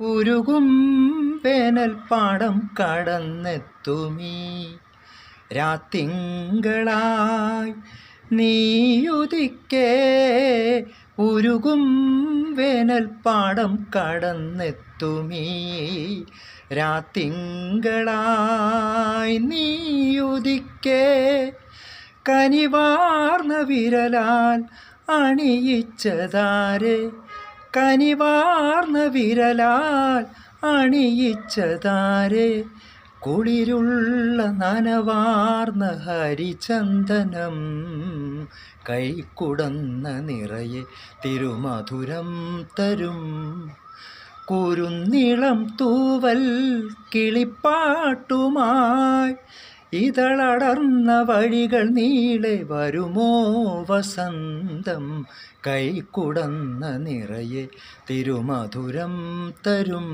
ഉരുകും വേനൽപ്പാടം കടന്നെത്തുമീ രാത്തിങ്കളായി നീയുദിക്കേ. ഉരുകും വേനൽപ്പാടം കടന്നെത്തുമീ രാത്തിങ്കളായി നീയുദിക്കേ. കനിവാർന്ന വിരലാൽ അണിയിച്ചതാരെ, കനിവാർന്ന വിരലാൽ അണിയിച്ചതാരെ. കുളിരുള്ള നനവാർന്ന ഹരിചന്ദനം കൈക്കുടന്ന നിറയെ തിരുമധുരം തരും. കുരുന്നിളം തൂവൽ കിളിപ്പാട്ടുമായി ഇതളടർന്ന വഴികൾ നീളെ വരുമോ വസന്തം. കൈക്കുടന്ന നിറയെ തിരുമധുരം തരും.